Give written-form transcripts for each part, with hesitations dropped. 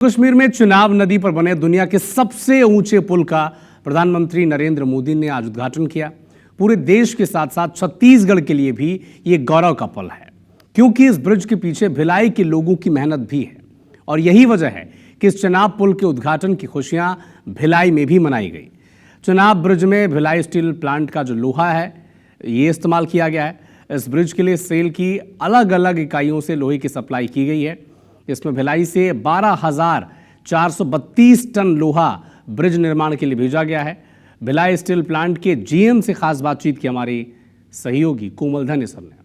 कश्मीर में चिनाब नदी पर बने दुनिया के सबसे ऊंचे पुल का प्रधानमंत्री नरेंद्र मोदी ने आज उद्घाटन किया। पूरे देश के साथ साथ छत्तीसगढ़ के लिए भी ये गौरव का पल है, क्योंकि इस ब्रिज के पीछे भिलाई के लोगों की मेहनत भी है और यही वजह है कि इस चिनाब पुल के उद्घाटन की खुशियां भिलाई में भी मनाई गई। चिनाब ब्रिज में भिलाई स्टील प्लांट का जो लोहा है ये इस्तेमाल किया गया है। इस ब्रिज के लिए सेल की अलग अलग इकाइयों से लोहे की सप्लाई की गई है। इसमें भिलाई से 12,432 टन लोहा ब्रिज निर्माण के लिए भेजा गया है। भिलाई स्टील प्लांट के जीएम से खास बातचीत की हमारी सहयोगी कोमल धनेसर ने।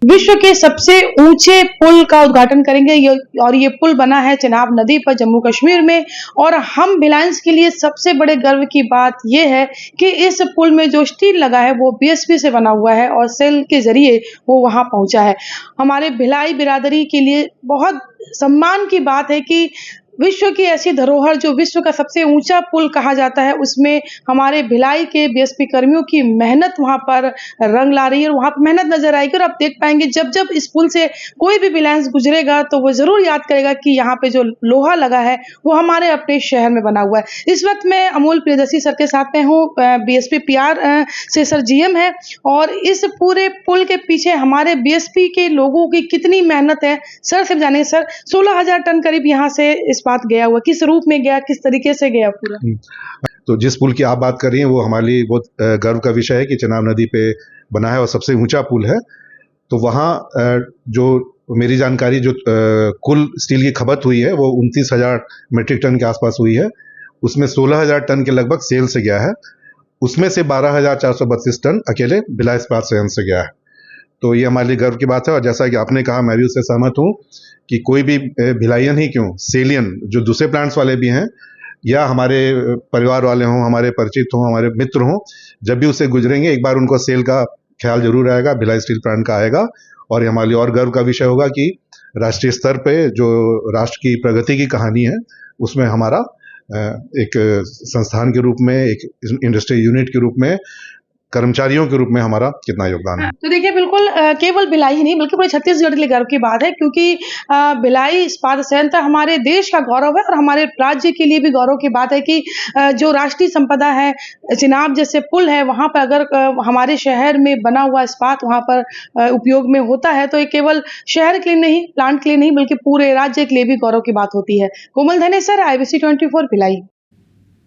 विश्व के सबसे ऊंचे पुल का उद्घाटन करेंगे और ये पुल बना है चिनाब नदी पर जम्मू कश्मीर में। और हम भिलायंस के लिए सबसे बड़े गर्व की बात यह है कि इस पुल में जो स्टील लगा है वो बीएसपी से बना हुआ है और सेल के जरिए वो वहां पहुंचा है। हमारे भिलाई बिरादरी के लिए बहुत सम्मान की बात है कि विश्व की ऐसी धरोहर जो विश्व का सबसे ऊंचा पुल कहा जाता है, उसमें हमारे भिलाई के बीएसपी कर्मियों की मेहनत वहां पर रंग ला रही है और वहां पर मेहनत नजर आएगी। और आप देख पाएंगे जब जब इस पुल से कोई भी भिलायंस गुजरेगा तो वो जरूर याद करेगा कि यहाँ पे जो लोहा लगा है वो हमारे अपने शहर में बना हुआ है। इस वक्त मैं अमोल प्रियदर्शी सर के साथ में हूँ, बीएसपी पीआर से सर जीएम है। और इस पूरे पुल के पीछे हमारे बीएसपी के लोगों की कितनी मेहनत है सर से जाने। सर 16,000 टन करीब यहाँ से बात गया हुआ, किस रूप में गया, किस तरीके से गया पूरा? तो जिस पुल की आप बात कर रही हैं वो हमारे लिए बहुत गर्व का विषय है कि चिनाब नदी पे बना है और सबसे ऊंचा पुल है। तो वहाँ जो मेरी जानकारी जो कुल स्टील की खपत हुई है वो 29,000 मीट्रिक टन के आसपास हुई है। उसमें 16,000 टन के लगभग सेल से गया है। उसमें से 12,432 टन अकेले भिलाई इस्पात संयंत्र से गया है। तो ये हमारे लिए गर्व की बात है। और जैसा कि आपने कहा, मैं भी उससे सहमत हूँ कि कोई भी भिलाइयन ही क्यों, सेलियन जो दूसरे प्लांट्स वाले भी हैं या हमारे परिवार वाले हों, हमारे परिचित हों, हमारे मित्र हों, जब भी उससे गुजरेंगे एक बार उनको सेल का ख्याल जरूर आएगा, भिलाई स्टील प्लांट का आएगा। और ये हमारे लिए और गर्व का विषय होगा कि राष्ट्रीय स्तर पे जो राष्ट्र की प्रगति की कहानी है उसमें हमारा एक संस्थान के रूप में, एक इंडस्ट्री यूनिट के रूप में, कर्मचारियों के रूप में हमारा कितना योगदान है। तो देखिए बिल्कुल केवल भिलाई ही नहीं बल्कि पूरे छत्तीसगढ़ के लिए गर्व की बात है, क्योंकि भिलाई इस्पात संयंत्र हमारे देश का गौरव है और हमारे राज्य के लिए भी गौरव की बात है कि जो राष्ट्रीय संपदा है, चिनाब जैसे पुल है, वहां पर अगर हमारे शहर में बना हुआ इस्पात वहां पर उपयोग में होता है तो ये केवल शहर के लिए नहीं, प्लांट के लिए नहीं, बल्कि पूरे राज्य के लिए भी गौरव की बात होती है। कोमल धनेसर, IBC 24 भिलाई।